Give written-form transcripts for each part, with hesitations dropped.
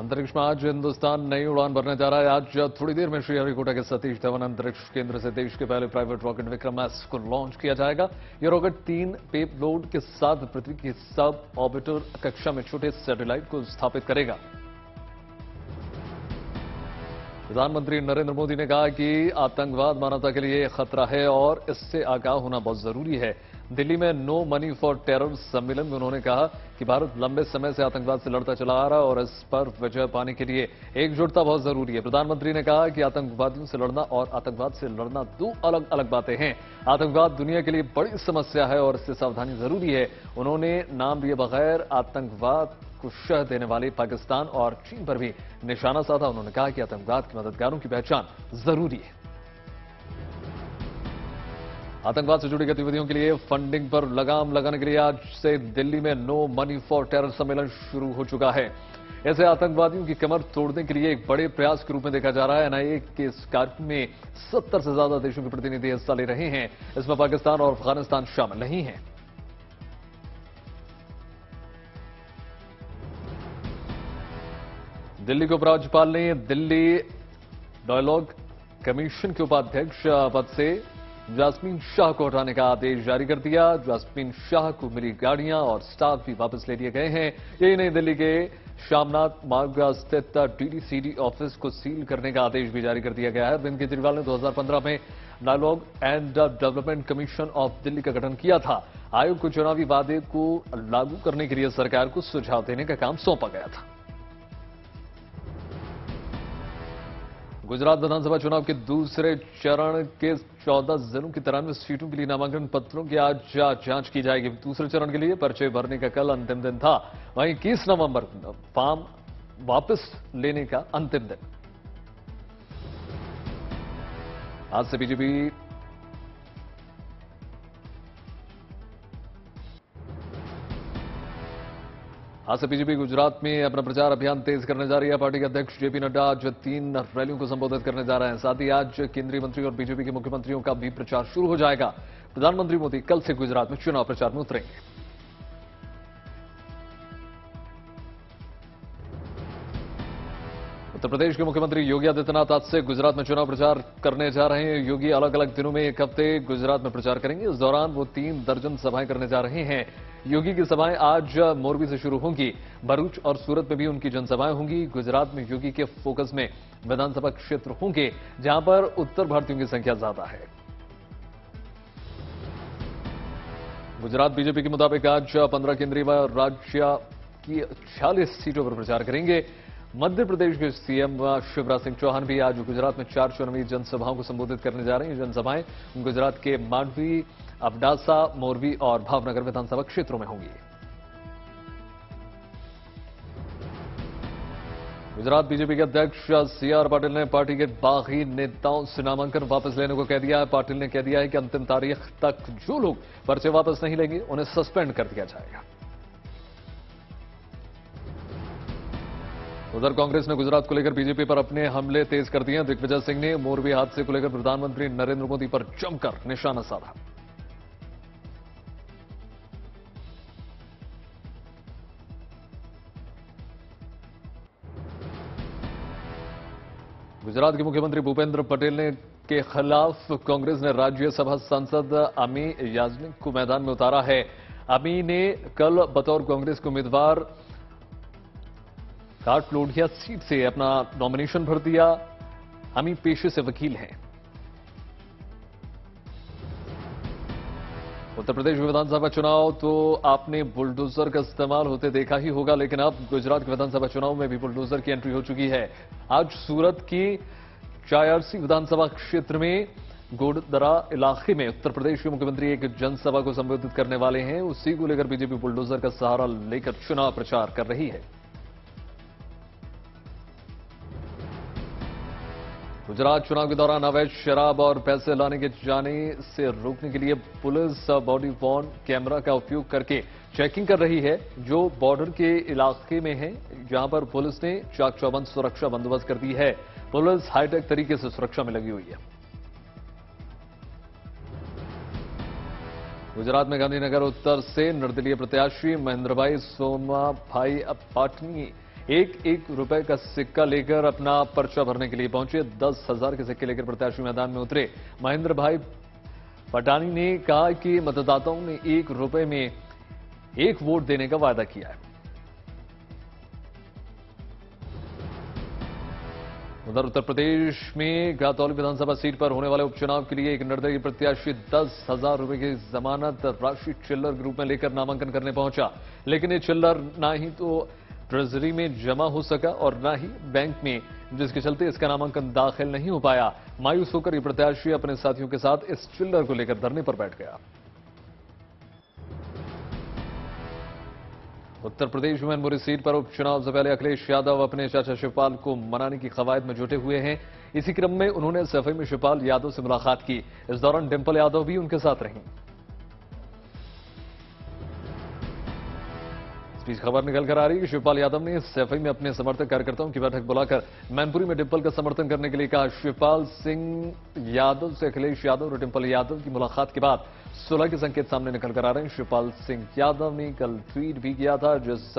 अंतरिक्ष में आज हिंदुस्तान नई उड़ान भरने जा रहा है। आज थोड़ी देर में श्रीहरिकोटा के सतीश धवन अंतरिक्ष केंद्र से देश के पहले प्राइवेट रॉकेट विक्रम एस को लॉन्च किया जाएगा। यह रॉकेट 3 पेलोड के साथ पृथ्वी की सब ऑर्बिटर कक्षा में छोटे सैटेलाइट को स्थापित करेगा। प्रधानमंत्री नरेंद्र मोदी ने कहा कि आतंकवाद मानवता के लिए खतरा है और इससे आगाह होना बहुत जरूरी है। दिल्ली में नो मनी फॉर टेरर सम्मेलन में उन्होंने कहा कि भारत लंबे समय से आतंकवाद से लड़ता चला आ रहा है और इस पर विजय पाने के लिए एकजुटता बहुत जरूरी है। प्रधानमंत्री ने कहा कि आतंकवादियों से लड़ना और आतंकवाद से लड़ना दो अलग अलग बातें हैं। आतंकवाद दुनिया के लिए बड़ी समस्या है और इससे सावधानी जरूरी है। उन्होंने नाम लिए बगैर आतंकवाद को शह देने वाले पाकिस्तान और चीन पर भी निशाना साधा। उन्होंने कहा कि आतंकवाद के मददगारों की पहचान जरूरी है। आतंकवाद से जुड़ी गतिविधियों के लिए फंडिंग पर लगाम लगाने के लिए आज से दिल्ली में नो मनी फॉर टेरर सम्मेलन शुरू हो चुका है। ऐसे आतंकवादियों की कमर तोड़ने के लिए एक बड़े प्रयास के रूप में देखा जा रहा है। एनआईए के इस कार्यक्रम में 70 से ज्यादा देशों के प्रतिनिधि हिस्सा ले रहे हैं। इसमें पाकिस्तान और अफगानिस्तान शामिल नहीं है। दिल्ली के उपराज्यपाल ने दिल्ली डायलॉग कमीशन के उपाध्यक्ष पद से जास्मीन शाह को हटाने का आदेश जारी कर दिया। जास्मीन शाह को मिली गाड़ियां और स्टाफ भी वापस ले लिए गए हैं। यही नहीं, दिल्ली के शामनाथ मार्ग स्थित डीडीसीडी ऑफिस को सील करने का आदेश भी जारी कर दिया गया है। अरविंद केजरीवाल ने 2015 में dialogue and development commission of Delhi का गठन किया था। आयोग को चुनावी वादे को लागू करने के लिए सरकार को सुझाव देने का काम सौंपा गया था। गुजरात विधानसभा चुनाव के दूसरे चरण के 14 जिलों की 93 सीटों के लिए नामांकन पत्रों की आज जांच की जाएगी। दूसरे चरण के लिए पर्चे भरने का कल अंतिम दिन था। वहीं 21 नवंबर फॉर्म वापस लेने का अंतिम दिन। आज से बीजेपी गुजरात में अपना प्रचार अभियान तेज करने जा रही है। पार्टी के अध्यक्ष जेपी नड्डा आज 3 रैलियों को संबोधित करने जा रहे हैं। साथ ही आज केंद्रीय मंत्री और बीजेपी के मुख्यमंत्रियों का भी प्रचार शुरू हो जाएगा। प्रधानमंत्री मोदी कल से गुजरात में चुनाव प्रचार में उतरेंगे। उत्तर प्रदेश के मुख्यमंत्री योगी आदित्यनाथ आज से गुजरात में चुनाव प्रचार करने जा रहे हैं। योगी अलग अलग दिनों में एक हफ्ते गुजरात में प्रचार करेंगे। इस दौरान वो 3 दर्जन सभाएं करने जा रहे हैं। योगी की सभाएं आज मोरबी से शुरू होंगी। भरूच और सूरत में भी उनकी जनसभाएं होंगी। गुजरात में योगी के फोकस में विधानसभा क्षेत्र होंगे जहां पर उत्तर भारतीयों की संख्या ज्यादा है। गुजरात बीजेपी के मुताबिक आज 15 केंद्रीय व राज्य की 46 सीटों पर प्रचार करेंगे। मध्य प्रदेश के सीएम शिवराज सिंह चौहान भी आज गुजरात में 4 चुनावी जनसभाओं को संबोधित करने जा रहे हैं। जनसभाएं गुजरात के मांडवी, अबडासा, मोरबी और भावनगर विधानसभा क्षेत्रों में होंगी। गुजरात बीजेपी के अध्यक्ष सीआर पाटिल ने पार्टी के बागी नेताओं से नामांकन वापस लेने को कह दिया है। पाटिल ने कह दिया है कि अंतिम तारीख तक जो लोग पर्चे वापस नहीं लेंगे उन्हें सस्पेंड कर दिया जाएगा। उधर कांग्रेस ने गुजरात को लेकर बीजेपी पर अपने हमले तेज कर दिए हैं। दिग्विजय सिंह ने मोरबी हादसे को लेकर प्रधानमंत्री नरेंद्र मोदी पर जमकर निशाना साधा। गुजरात के मुख्यमंत्री भूपेंद्र पटेल के खिलाफ कांग्रेस ने राज्यसभा सांसद अमी याज्ञनिक को मैदान में उतारा है। अमी ने कल बतौर कांग्रेस के उम्मीदवार काटलोडिया सीट से अपना नॉमिनेशन भर दिया। अमी पेशे से वकील हैं। उत्तर प्रदेश विधानसभा चुनाव तो आपने बुलडोजर का इस्तेमाल होते देखा ही होगा, लेकिन अब गुजरात के विधानसभा चुनाव में भी बुलडोजर की एंट्री हो चुकी है। आज सूरत की चायरसी विधानसभा क्षेत्र में गोडदरा इलाके में उत्तर प्रदेश के मुख्यमंत्री एक जनसभा को संबोधित करने वाले हैं। उसी को लेकर बीजेपी बुलडोजर का सहारा लेकर चुनाव प्रचार कर रही है। गुजरात चुनाव के दौरान अवैध शराब और पैसे लाने के जाने से रोकने के लिए पुलिस बॉडी वॉर्न कैमरा का उपयोग करके चेकिंग कर रही है, जो बॉर्डर के इलाके में है, जहां पर पुलिस ने चाक चौबंद सुरक्षा बंदोबस्त कर दी है। पुलिस हाईटेक तरीके से सुरक्षा में लगी हुई है। गुजरात में गांधीनगर उत्तर से निर्दलीय प्रत्याशी महेंद्रभाई सोमाभाई पाटनी एक एक रुपए का सिक्का लेकर अपना पर्चा भरने के लिए पहुंचे। 10,000 के सिक्के लेकर प्रत्याशी मैदान में उतरे। महेंद्र भाई पटानी ने कहा कि मतदाताओं ने 1 रुपए में 1 वोट देने का वादा किया है। उधर उत्तर प्रदेश में गातौली विधानसभा सीट पर होने वाले उपचुनाव के लिए एक निर्दलीय प्रत्याशी 10,000 रुपए की जमानत राशि चिल्लर के रूप में लेकर नामांकन करने पहुंचा, लेकिन ये चिल्लर ना ही तो ट्रेजरी में जमा हो सका और ना ही बैंक में, जिसके चलते इसका नामांकन दाखिल नहीं हो पाया। मायूस होकर ये प्रत्याशी अपने साथियों के साथ इस चिल्लर को लेकर धरने पर बैठ गया। उत्तर प्रदेश में मैनपुरी सीट पर उपचुनाव से पहले अखिलेश यादव अपने चाचा शिवपाल को मनाने की कवायद में जुटे हुए हैं। इसी क्रम में उन्होंने सफाई में शिवपाल यादव से मुलाकात की। इस दौरान डिंपल यादव भी उनके साथ रहीं। इस बीच खबर निकल कर आ रही है कि शिवपाल यादव ने सफाई में अपने समर्थक कार्यकर्ताओं की बैठक बुलाकर मैनपुरी में डिंपल का समर्थन करने के लिए कहा। शिवपाल सिंह यादव से अखिलेश यादव और डिंपल यादव की मुलाकात के बाद सुलह के संकेत सामने निकल कर आ रहे हैं। शिवपाल सिंह यादव ने कल ट्वीट भी किया था, जिस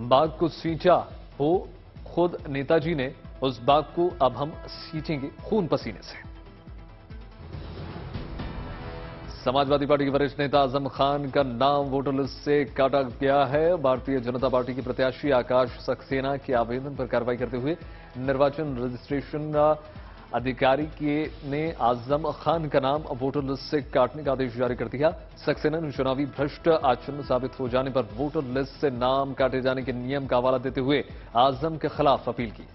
बाग को सींचा हो खुद नेताजी ने, उस बाग को अब हम सींचेंगे खून पसीने से। समाजवादी पार्टी के वरिष्ठ नेता आजम खान का नाम वोटर लिस्ट से काटा गया है। भारतीय जनता पार्टी के प्रत्याशी आकाश सक्सेना के आवेदन पर कार्रवाई करते हुए निर्वाचन रजिस्ट्रेशन अधिकारी ने आजम खान का नाम वोटर लिस्ट से काटने का आदेश जारी कर दिया। सक्सेना ने चुनावी भ्रष्ट आचरण साबित हो जाने पर वोटर लिस्ट से नाम काटे जाने के नियम का हवाला देते हुए आजम के खिलाफ अपील की।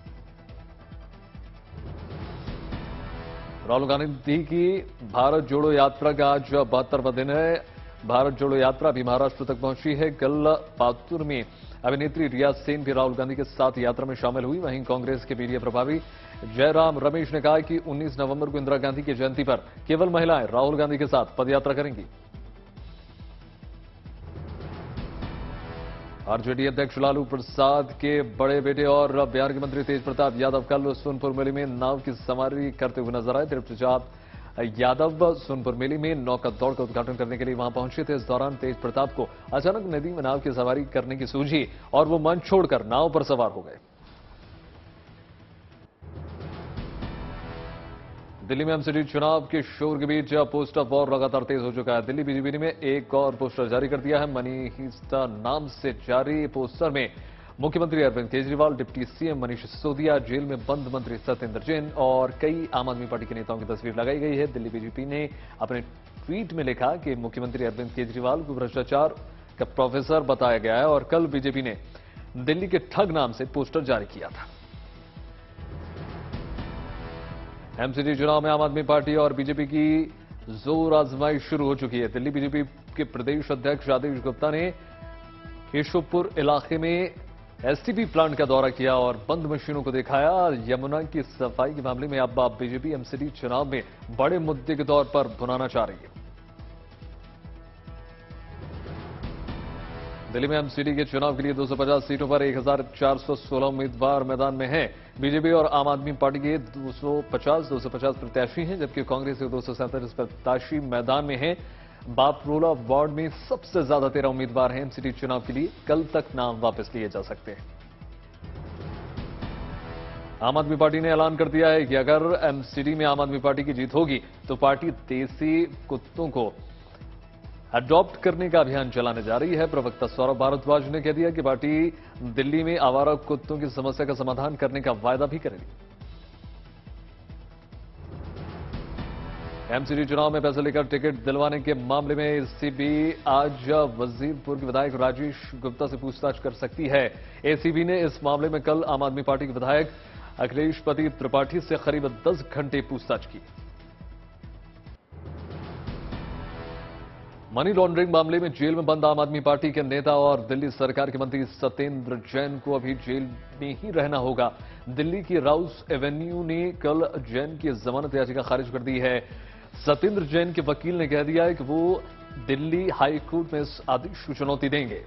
राहुल गांधी की भारत जोड़ो यात्रा का आज 72वां दिन है। भारत जोड़ो यात्रा अभी महाराष्ट्र तक पहुंची है। कल पातुर में अभिनेत्री रिया सेन भी राहुल गांधी के साथ यात्रा में शामिल हुई। वहीं कांग्रेस के मीडिया प्रभारी जयराम रमेश ने कहा कि 19 नवंबर को इंदिरा गांधी की जयंती पर केवल महिलाएं राहुल गांधी के साथ पदयात्रा करेंगी। आरजेडी अध्यक्ष लालू प्रसाद के बड़े बेटे और बिहार के मंत्री तेज प्रताप यादव कल सोनपुर मेले में नाव की सवारी करते हुए नजर आए। तेज प्रताप यादव सोनपुर मेले में नौका दौड़ का उद्घाटन करने के लिए वहां पहुंचे थे। इस दौरान तेज प्रताप को अचानक नदी में नाव की सवारी करने की सूझी और वो मंच छोड़कर नाव पर सवार हो गए। दिल्ली में एमसीडी चुनाव के शोर के बीच पोस्टर वॉर लगातार तेज हो चुका है। दिल्ली बीजेपी ने एक और पोस्टर जारी कर दिया है। मनी हिस्टा नाम से जारी पोस्टर में मुख्यमंत्री Arvind Kejriwal, deputy CM Manish Sisodia, jail में बंद मंत्री सत्येंद्र जैन और कई आम आदमी पार्टी के नेताओं की तस्वीर लगाई गई है। दिल्ली बीजेपी ने अपने ट्वीट में लिखा कि मुख्यमंत्री अरविंद केजरीवाल को भ्रष्टाचार का प्रोफेसर बताया गया है और कल बीजेपी ने दिल्ली के ठग नाम से पोस्टर जारी किया था। एमसीडी चुनाव में आम आदमी पार्टी और बीजेपी की जोर आजमाइश शुरू हो चुकी है। दिल्ली बीजेपी के प्रदेश अध्यक्ष आदेश गुप्ता ने केशवपुर इलाके में एसटीपी प्लांट का दौरा किया और बंद मशीनों को दिखाया। यमुना की सफाई के मामले में अब बीजेपी एमसीडी चुनाव में बड़े मुद्दे के तौर पर भुनाना चाह रही है। दिल्ली में एमसीडी के चुनाव के लिए 250 सीटों पर 1416 उम्मीदवार मैदान में हैं। बीजेपी और आम आदमी पार्टी के 250 प्रत्याशी हैं, जबकि कांग्रेस के 237 प्रत्याशी मैदान में हैं। बापरोला वार्ड में सबसे ज्यादा 13 उम्मीदवार हैं। एमसीडी चुनाव के लिए कल तक नाम वापस लिए जा सकते हैं। आम आदमी पार्टी ने ऐलान कर दिया है कि अगर एमसीडी में आम आदमी पार्टी की जीत होगी तो पार्टी देसी कुत्तों को अडॉप्ट करने का अभियान चलाने जा रही है। प्रवक्ता सौरभ भारद्वाज ने कह दिया कि पार्टी दिल्ली में आवारा कुत्तों की समस्या का समाधान करने का वायदा भी करेगी। एमसीडी चुनाव में पैसे लेकर टिकट दिलवाने के मामले में एसीबी आज वजीरपुर के विधायक राजेश गुप्ता से पूछताछ कर सकती है। एसीबी ने इस मामले में कल आम आदमी पार्टी के विधायक अखिलेश पति त्रिपाठी से करीब 10 घंटे पूछताछ की। मनी लॉन्ड्रिंग मामले में जेल में बंद आम आदमी पार्टी के नेता और दिल्ली सरकार के मंत्री सत्येंद्र जैन को अभी जेल में ही रहना होगा। दिल्ली की राउस एवेन्यू ने कल जैन की जमानत याचिका खारिज कर दी है। सत्येंद्र जैन के वकील ने कह दिया है कि वो दिल्ली हाई कोर्ट में इस आदेश को चुनौती देंगे।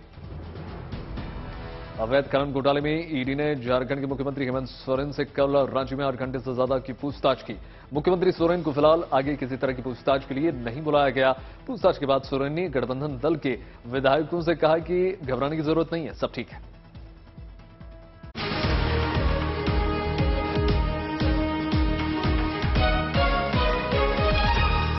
अवैध खनन घोटाले में ईडी ने झारखंड के मुख्यमंत्री हेमंत सोरेन से कल रांची में 8 घंटे से ज्यादा की पूछताछ की। मुख्यमंत्री सोरेन को फिलहाल आगे किसी तरह की पूछताछ के लिए नहीं बुलाया गया। पूछताछ के बाद सोरेन ने गठबंधन दल के विधायकों से कहा कि घबराने की जरूरत नहीं है, सब ठीक है।